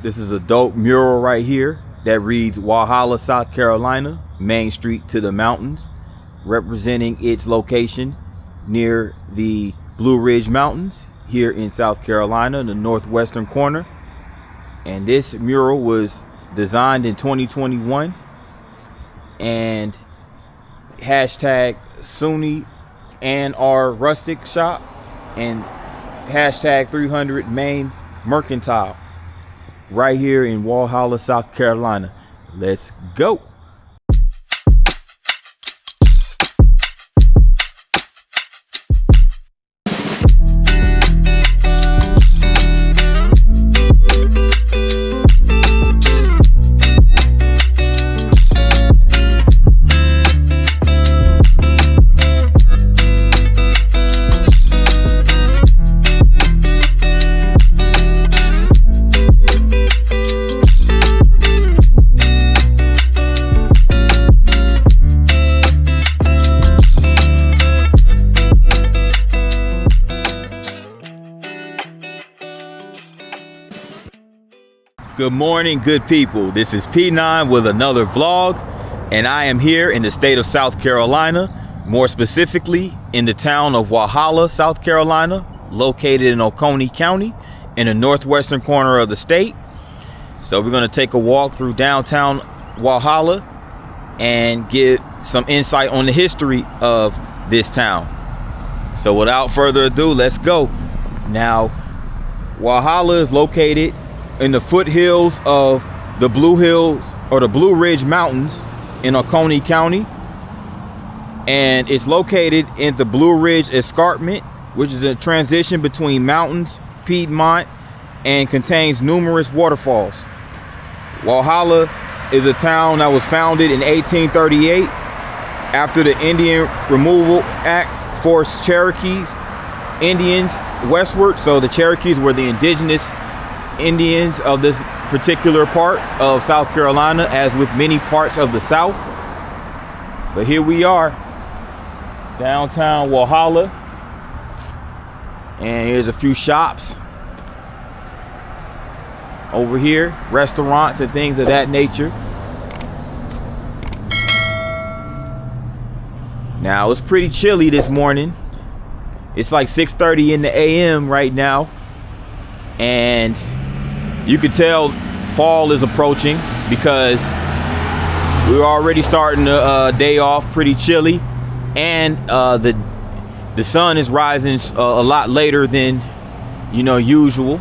This is a dope mural right here that reads Walhalla, South Carolina, Main Street to the Mountains, representing its location near the Blue Ridge Mountains here in South Carolina, the northwestern corner. And this mural was designed in 2021 and hashtag SUNY and our rustic shop and hashtag 300 Main Mercantile right here in Walhalla, South Carolina. Let's go. Good morning, good people. This is P9 with another vlog, and I am here in the state of South Carolina, more specifically in the town of Walhalla, South Carolina, located in Oconee County in the northwestern corner of the state. So we're going to take a walk through downtown Walhalla and get some insight on the history of this town. So without further ado, let's go. Now, Walhalla is located in the foothills of the Blue Hills or the Blue Ridge Mountains in Oconee County, and it's located in the Blue Ridge Escarpment, which is a transition between mountains, Piedmont, and contains numerous waterfalls. Walhalla is a town that was founded in 1838 after the Indian Removal Act forced Cherokees Indians westward. So the Cherokees were the indigenous Indians of this particular part of South Carolina, as with many parts of the South. But here we are, downtown Walhalla, and here's a few shops over here, restaurants and things of that nature. Now it's pretty chilly this morning. It's like 6:30 in the AM right now, and you can tell fall is approaching because we're already starting the day off pretty chilly, and the sun is rising a lot later than usual.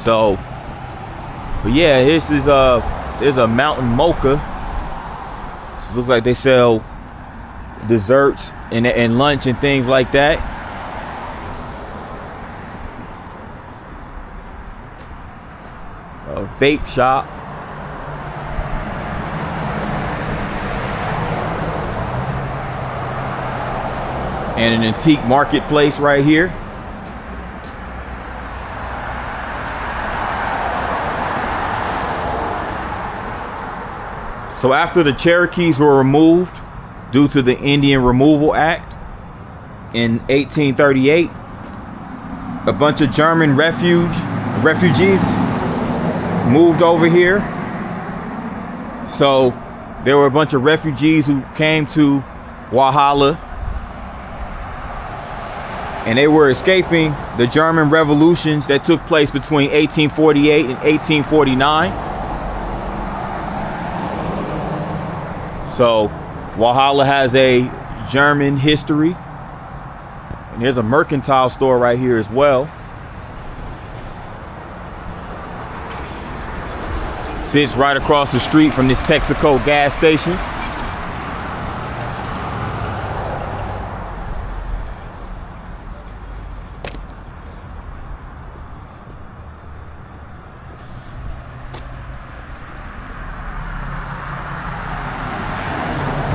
So, but yeah, this is there's a mountain mocha. So it looks like they sell desserts and lunch and things like that. A vape shop. And an antique marketplace right here. So after the Cherokees were removed due to the Indian Removal Act in 1838, a bunch of German refugees moved over here. So there were a bunch of refugees who came to Walhalla, and they were escaping the German revolutions that took place between 1848 and 1849. So Walhalla has a German history, and there's a mercantile store right here as well. Sits right across the street from this Texaco gas station.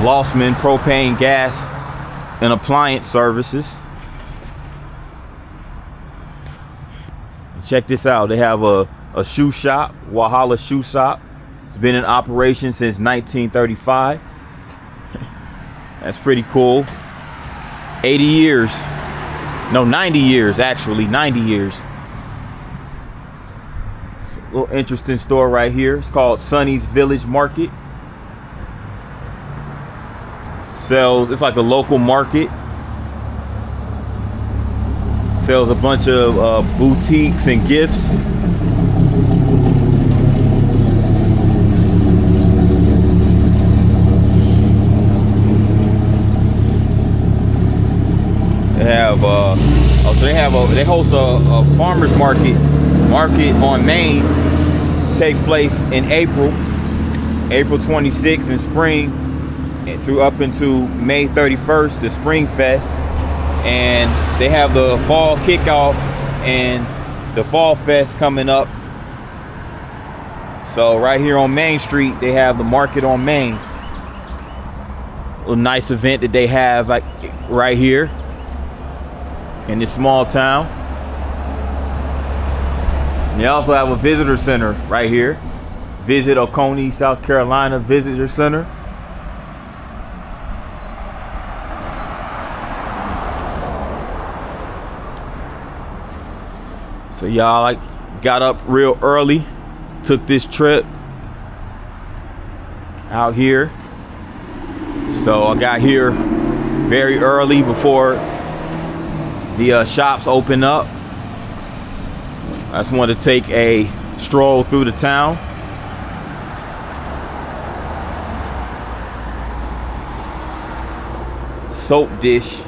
Lossman Propane Gas and Appliance Services. Check this out. They have a shoe shop, Walhalla Shoe Shop. It's been in operation since 1935. That's pretty cool. 80 years. No, 90 years actually, 90 years. a little interesting store right here. It's called Sonny's Village Market. It's like a local market. Sells a bunch of boutiques and gifts. They host a farmers market on Main. It takes place in April 26th in spring and up into May 31st, the Spring Fest. And they have the fall kickoff and the Fall Fest coming up. So right here on Main Street, they have the market on Main. A nice event that they have like right here in this small town. And they also have a visitor center right here. Visit Oconee, South Carolina Visitor Center. So y'all got up real early, took this trip out here. So I got here very early before the shops open up. I just wanted to take a stroll through the town. Soap dish.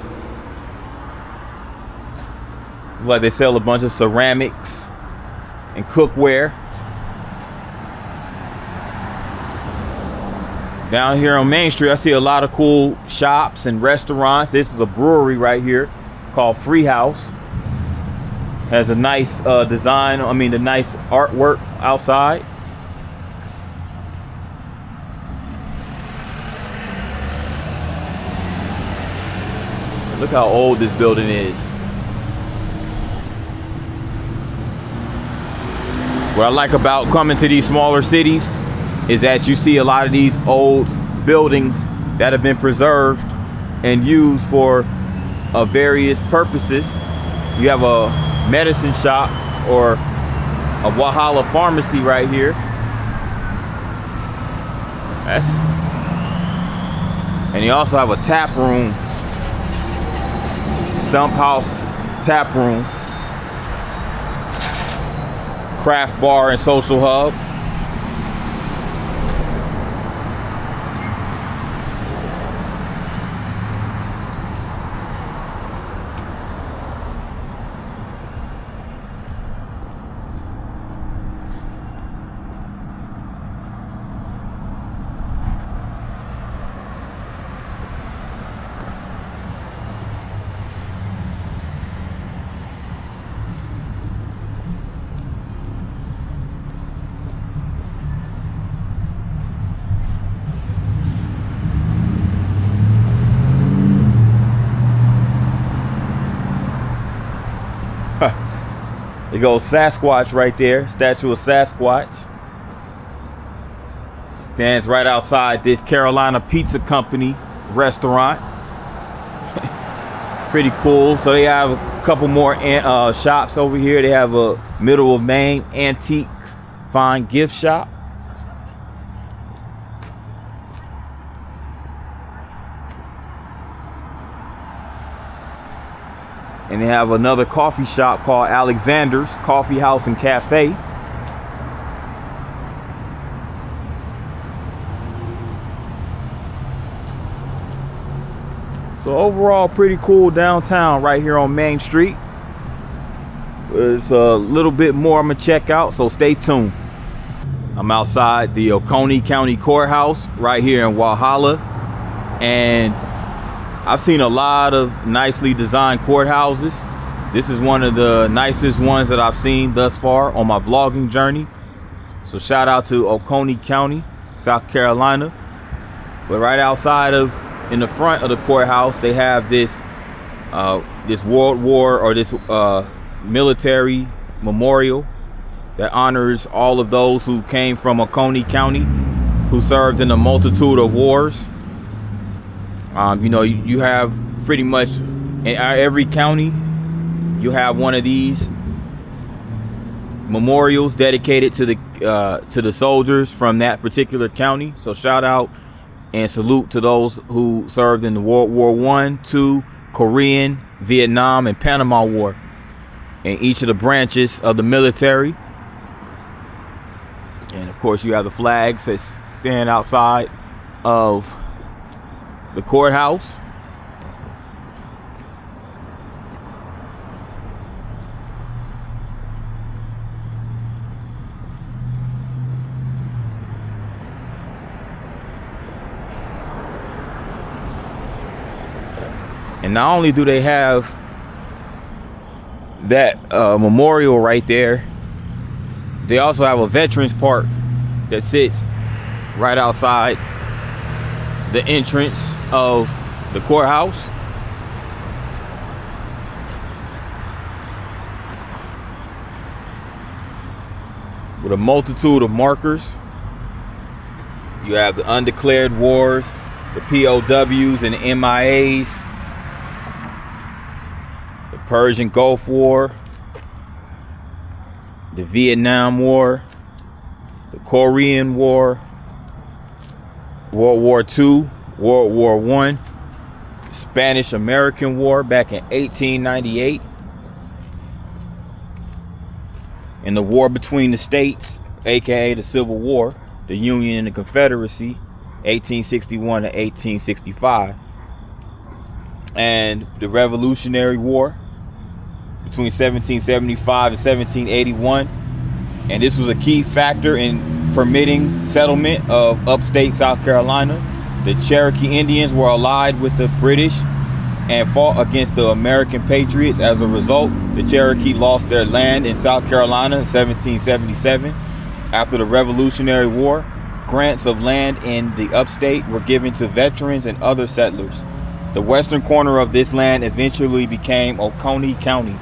Like they sell a bunch of ceramics and cookware. Down here on Main Street, I see a lot of cool shops and restaurants. This is a brewery right here called Free House. Has a nice design, the nice artwork outside. Look how old this building is. What I like about coming to these smaller cities is that you see a lot of these old buildings that have been preserved and used for various purposes. You have a medicine shop or a Walhalla pharmacy right here. And you also have a tap room, Stump House tap room, craft bar and social hub. There goes Sasquatch right there, statue of Sasquatch. Stands right outside this Carolina Pizza Company restaurant. Pretty cool. So they have a couple more shops over here. They have a middle of Main antiques fine gift shop. And they have another coffee shop called Alexander's Coffee House and Cafe. So overall, pretty cool downtown right here on Main Street. There's a little bit more I'm gonna check out, so stay tuned. I'm outside the Oconee County Courthouse right here in Walhalla, and I've seen a lot of nicely designed courthouses. This is one of the nicest ones that I've seen thus far on my vlogging journey. So shout out to Oconee County, South Carolina. But right outside in the front of the courthouse, they have this World War or this military memorial that honors all of those who came from Oconee County, who served in a multitude of wars. You have pretty much in every county, you have one of these memorials dedicated to the soldiers from that particular county. So shout out and salute to those who served in the World War I, II, Korean, Vietnam, and Panama War, in each of the branches of the military. And of course, you have the flags that stand outside of the courthouse. And not only do they have that memorial right there, they also have a veterans park that sits right outside the entrance of the courthouse. With a multitude of markers. You have the undeclared wars, the POWs and the MIAs, Persian Gulf War, the Vietnam War, the Korean War, World War II, World War I, Spanish-American War back in 1898, and the war between the states, aka the Civil War, the Union and the Confederacy, 1861 to 1865, and the Revolutionary War between 1775 and 1781, and this was a key factor in permitting settlement of upstate South Carolina. The Cherokee Indians were allied with the British and fought against the American Patriots. As a result, the Cherokee lost their land in South Carolina in 1777. After the Revolutionary War, grants of land in the upstate were given to veterans and other settlers. The western corner of this land eventually became Oconee County.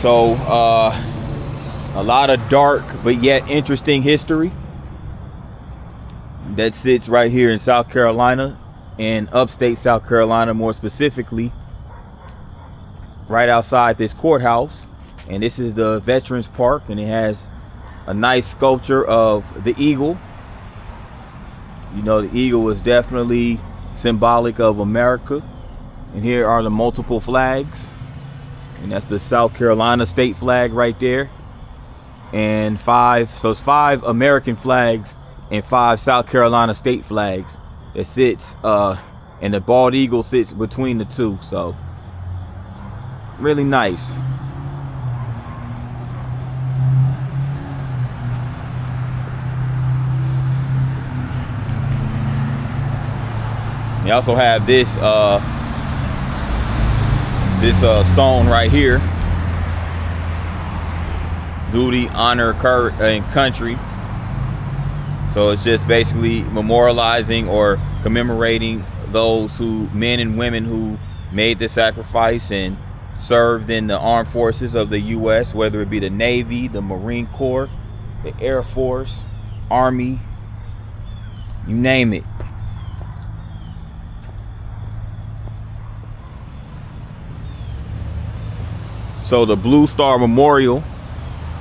So a lot of dark but yet interesting history that sits right here in South Carolina, in upstate South Carolina, more specifically right outside this courthouse. And this is the Veterans Park, and it has a nice sculpture of the eagle. You know, the eagle is definitely symbolic of America. And here are the multiple flags, and that's the South Carolina state flag right there, and it's 5 American flags and 5 South Carolina state flags that sits and the bald eagle sits between the two. So really nice. We also have this stone right here: duty, honor, and country. So it's just basically memorializing or commemorating those men and women who made the sacrifice and served in the armed forces of the U.S., whether it be the Navy, the Marine Corps, the Air Force, Army, you name it. So the Blue Star Memorial,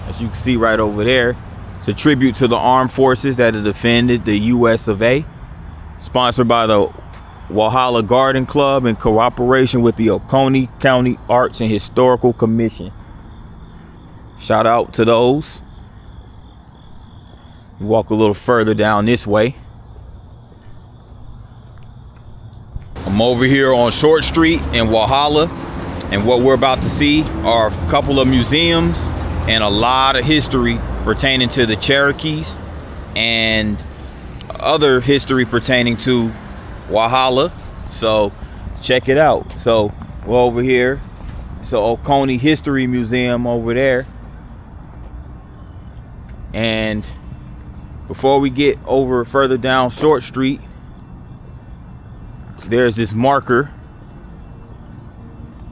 as you can see right over there, it's a tribute to the armed forces that have defended the US of A, sponsored by the Walhalla Garden Club in cooperation with the Oconee County Arts and Historical Commission. Shout out to those. Walk a little further down this way. I'm over here on Short Street in Walhalla, and what we're about to see are a couple of museums and a lot of history pertaining to the Cherokees and other history pertaining to Walhalla. So check it out. So we're over here. So Oconee History Museum over there. And before we get over further down Short Street, there's this marker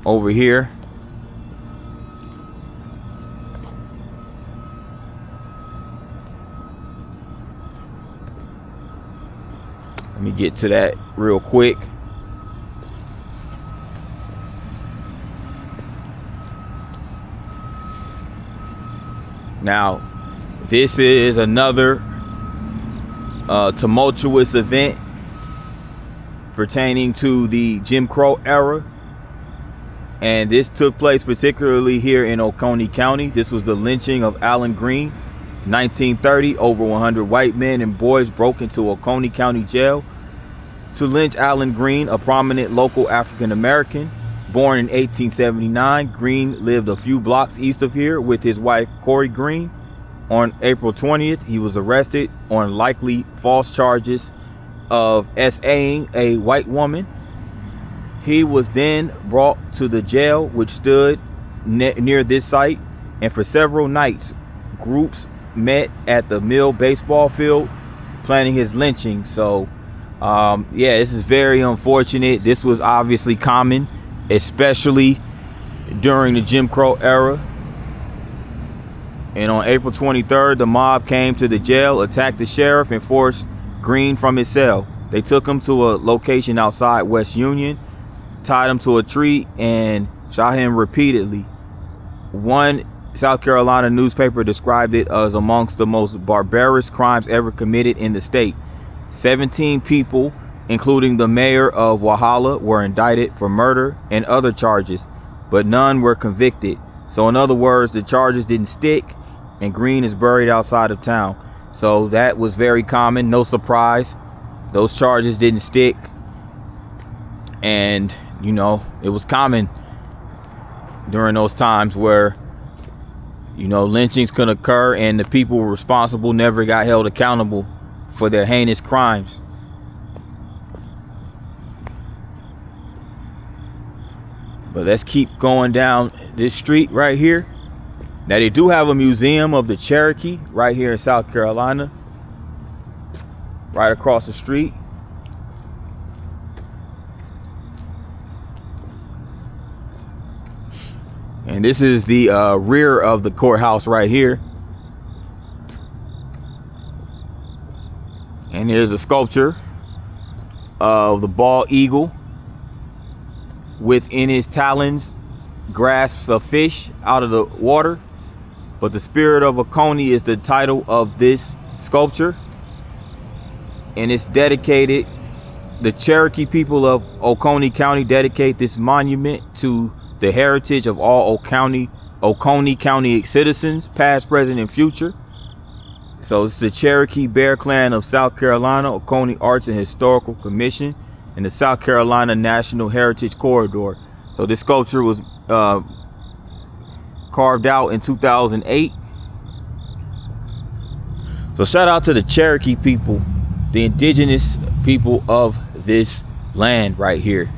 over here. Let me get to that real quick. Now, this is another tumultuous event pertaining to the Jim Crow era. And this took place particularly here in Oconee County. This was the lynching of Allen Green. 1930, over 100 white men and boys broke into Oconee County Jail to lynch Allen Green, a prominent local African American. Born in 1879, Green lived a few blocks east of here with his wife, Corey Green. On April 20th, he was arrested on likely false charges of SAing a white woman. He was then brought to the jail, which stood near this site, and for several nights, groups met at the Mill baseball field planning his lynching. So, yeah, this is very unfortunate. This was obviously common, especially during the Jim Crow era. And on April 23rd, the mob came to the jail, attacked the sheriff, and forced Green from his cell. They took him to a location outside West Union, tied him to a tree, and shot him repeatedly. One South Carolina newspaper described it as amongst the most barbarous crimes ever committed in the state. 17 people, including the mayor of Walhalla, were indicted for murder and other charges, but none were convicted. So in other words, the charges didn't stick, and Green is buried outside of town. So that was very common. No surprise. Those charges didn't stick. And, you know, it was common during those times where, you know, lynchings could occur and the people responsible never got held accountable for their heinous crimes. But let's keep going down this street right here. Now, they do have a museum of the Cherokee right here in South Carolina, right across the street. And this is the rear of the courthouse right here. And here's a sculpture of the bald eagle within his talons grasps a fish out of the water. But the spirit of Oconee is the title of this sculpture, and it's dedicated. The Cherokee people of Oconee County dedicate this monument to the heritage of all Oconee County citizens, past, present, and future. So it's the Cherokee Bear Clan of South Carolina, Oconee Arts and Historical Commission, and the South Carolina National Heritage Corridor. So this sculpture was carved out in 2008. So shout out to the Cherokee people, the indigenous people of this land right here.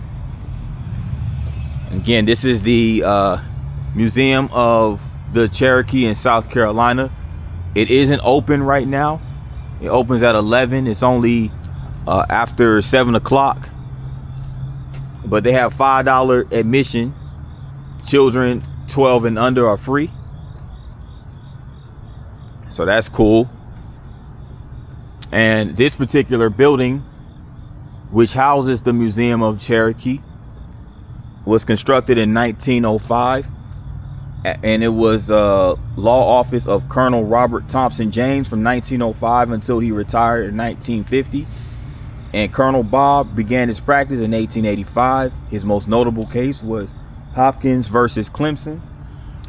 Again, this is the Museum of the Cherokee in South Carolina. It isn't open right now. It opens at 11. It's only after 7 o'clock. But they have $5 admission. Children 12 and under are free. So that's cool. And this particular building, which houses the Museum of Cherokee, was constructed in 1905. And it was law office of Colonel Robert Thompson James from 1905 until he retired in 1950. And Colonel Bob began his practice in 1885. His most notable case was Hopkins versus Clemson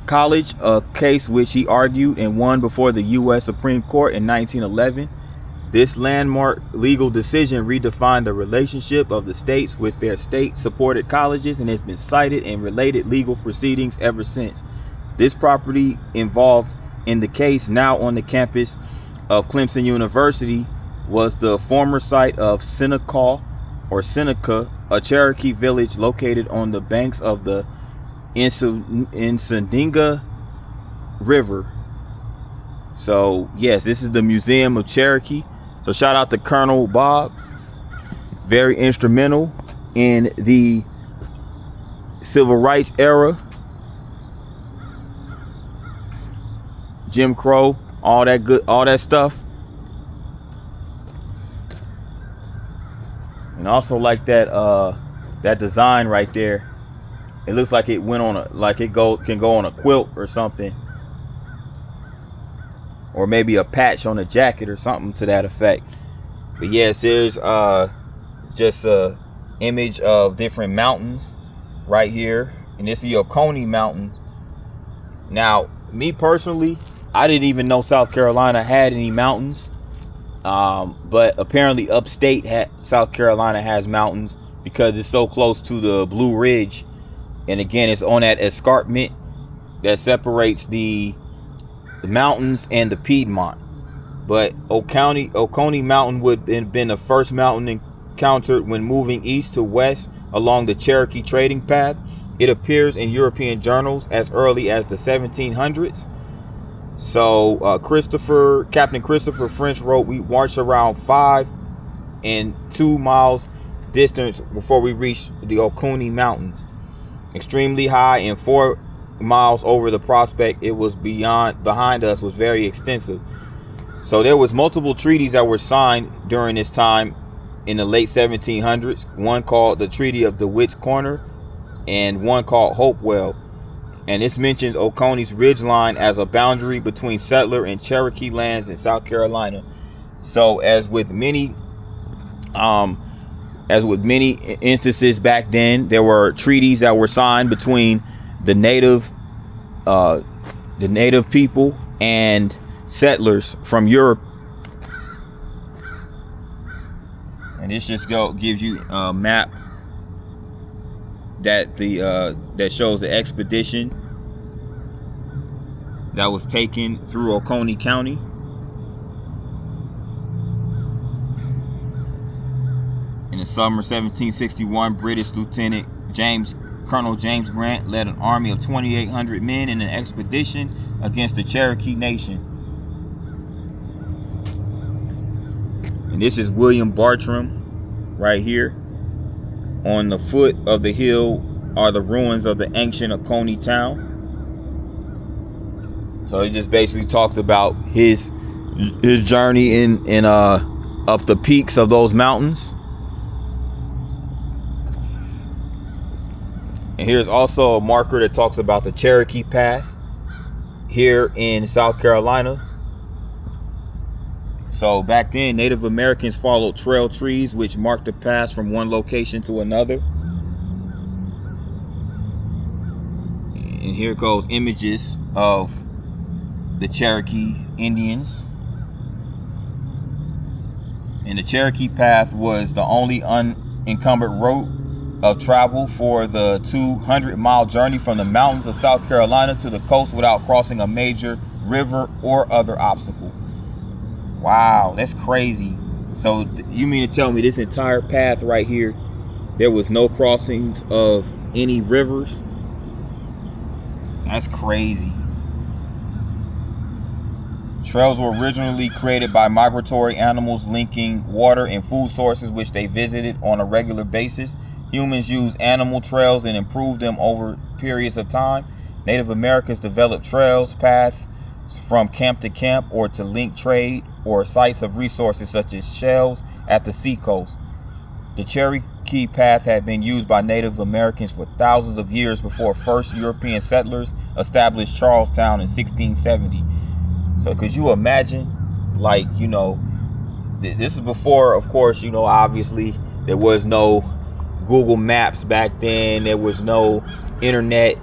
College, a case which he argued and won before the U.S. Supreme Court in 1911. This landmark legal decision redefined the relationship of the states with their state-supported colleges and has been cited in related legal proceedings ever since. This property involved in the case, now on the campus of Clemson University, was the former site of Seneca, a Cherokee village located on the banks of the Insandinga River. So yes, this is the Museum of Cherokee. So shout out to Colonel Bob, very instrumental in the civil rights era, Jim Crow, all that stuff. And also like that design right there. It looks like it went on can go on a quilt or something. or maybe a patch on a jacket or something to that effect. But yes, there's just a image of different mountains right here, and this is the Oconee Mountain. Now, me personally, I didn't even know South Carolina had any mountains, but apparently upstate South Carolina has mountains because it's so close to the Blue Ridge, and again, it's on that escarpment that separates the mountains and the Piedmont. But Oconee Mountain would have been the first mountain encountered when moving east to west along the Cherokee trading path. It appears in European journals as early as the 1700s. So Captain Christopher French wrote, we marched around 5 and 2 miles distance before we reached the Oconee Mountains. Extremely high and 4 miles over the prospect it was behind us was very extensive. So there was multiple treaties that were signed during this time in the late 1700s. One called the Treaty of DeWitt's Corner and one called Hopewell. And this mentions Oconee's ridgeline as a boundary between settler and Cherokee lands in South Carolina. So as with many instances back then, there were treaties that were signed between the native people and settlers from Europe. And this just gives you a map that that shows the expedition that was taken through Oconee County. In the summer 1761, British Lieutenant Colonel James Grant led an army of 2,800 men in an expedition against the Cherokee Nation. And this is William Bartram right here. On the foot of the hill are the ruins of the ancient Oconee town. So he just basically talked about his journey in up the peaks of those mountains. And here's also a marker that talks about the Cherokee Path here in South Carolina. So back then, Native Americans followed trail trees which marked the paths from one location to another. And here goes images of the Cherokee Indians. And the Cherokee Path was the only unencumbered route of travel for the 200-mile journey from the mountains of South Carolina to the coast without crossing a major river or other obstacle. Wow, that's crazy. So you mean to tell me this entire path right here, there was no crossings of any rivers? That's crazy. Trails were originally created by migratory animals linking water and food sources which they visited on a regular basis. Humans used animal trails and improved them over periods of time. Native Americans developed trails, paths from camp to camp, or to link trade, or sites of resources such as shells at the seacoast. The Cherokee Path had been used by Native Americans for thousands of years before first European settlers established Charlestown in 1670. So could you imagine, like, you know, this is before, of course, you know, obviously there was no Google Maps back then. There was no internet.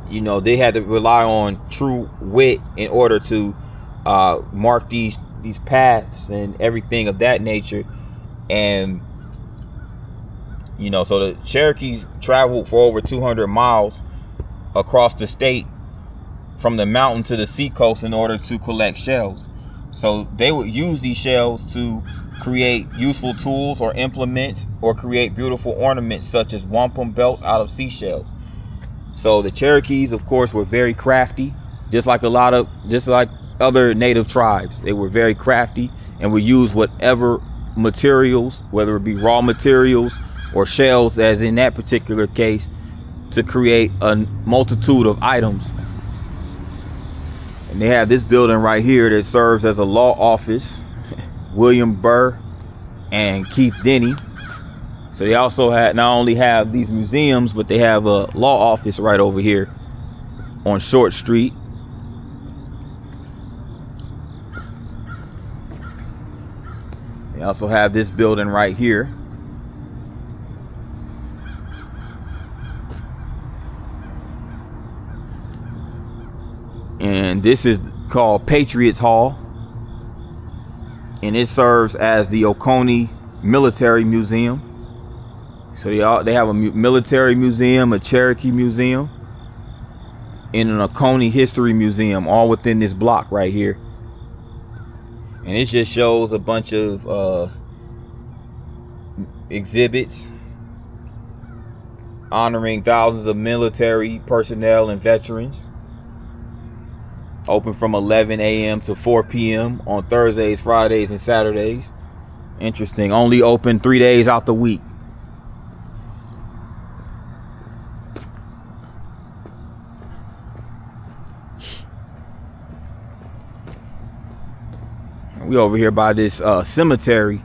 You know, they had to rely on true wit in order to mark these paths and everything of that nature. And, you know, so the Cherokees traveled for over 200 miles across the state from the mountain to the seacoast in order to collect shells. So they would use these shells to create useful tools or implements, or create beautiful ornaments such as wampum belts out of seashells. So the Cherokees, of course, were very crafty, just like other native tribes. They were very crafty and would use whatever materials, whether it be raw materials or shells, as in that particular case, to create a multitude of items. And they have this building right here that serves as a law office, William Burr and Keith Denny. So they also not only have these museums, but they have a law office right over here on Short Street. They also have this building right here. And this is called Patriots Hall. And it serves as the Oconee Military Museum. So they have a military museum, a Cherokee museum, and an Oconee History Museum, all within this block right here. And it just shows a bunch of exhibits honoring thousands of military personnel and veterans. Open from 11 a.m. to 4 p.m. on Thursdays, Fridays, and Saturdays. Interesting. Only open 3 days out the week. We over here by this cemetery.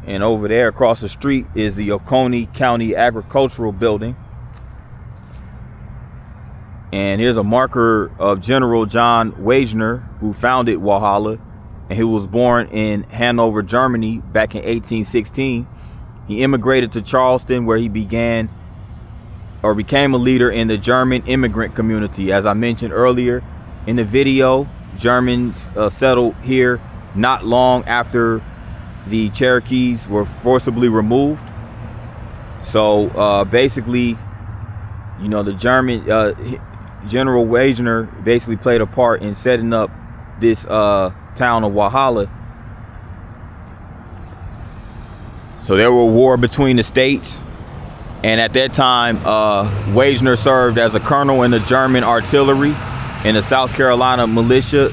And over there across the street is the Oconee County Agricultural Building. And here's a marker of General John Wagner, who founded Walhalla, and who was born in Hanover, Germany back in 1816. He immigrated to Charleston, where he became a leader in the German immigrant community. As I mentioned earlier in the video, Germans settled here not long after the Cherokees were forcibly removed. So basically, you know, the General Wagner basically played a part in setting up this town of Walhalla. So there was a war between the states, and at that time Wagner served as a colonel in the German artillery in the South Carolina militia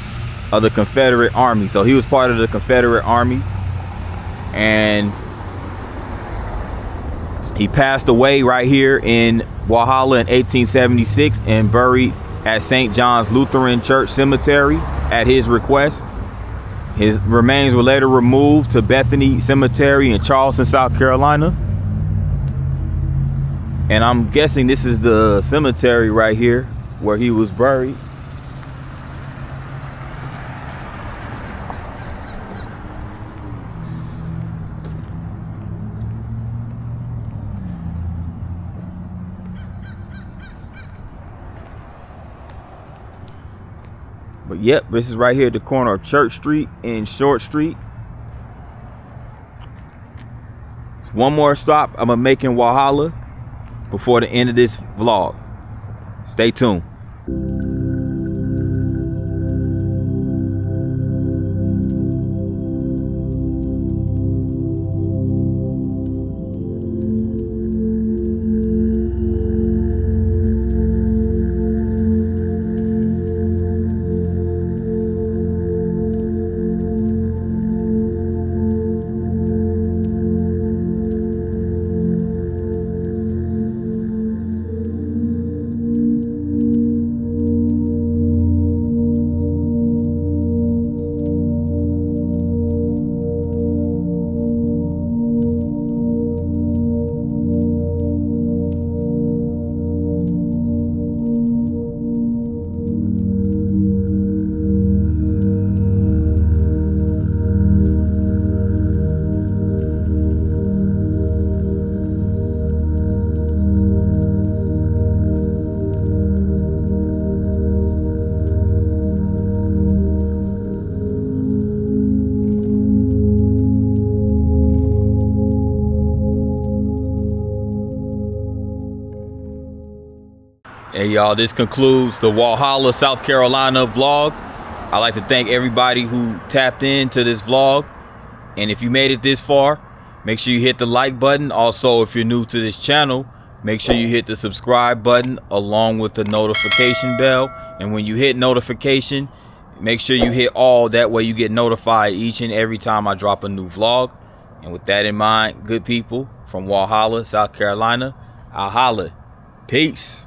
of the Confederate Army. So he was part of the Confederate Army, and he passed away right here in Walhalla in 1876 and buried at St. John's Lutheran Church Cemetery at his request. His remains were later removed to Bethany Cemetery in Charleston, South Carolina. And I'm guessing this is the cemetery right here where he was buried. But yep, this is right here at the corner of Church Street and Short Street. One more stop I'm gonna make in Walhalla before the end of this vlog. Stay tuned. Hey y'all, this concludes the Walhalla, South Carolina vlog. I'd like to thank everybody who tapped into this vlog. And if you made it this far, make sure you hit the like button. Also, if you're new to this channel, make sure you hit the subscribe button along with the notification bell. And when you hit notification, make sure you hit all. That way you get notified each and every time I drop a new vlog. And with that in mind, good people, from Walhalla, South Carolina, I'll holla. Peace.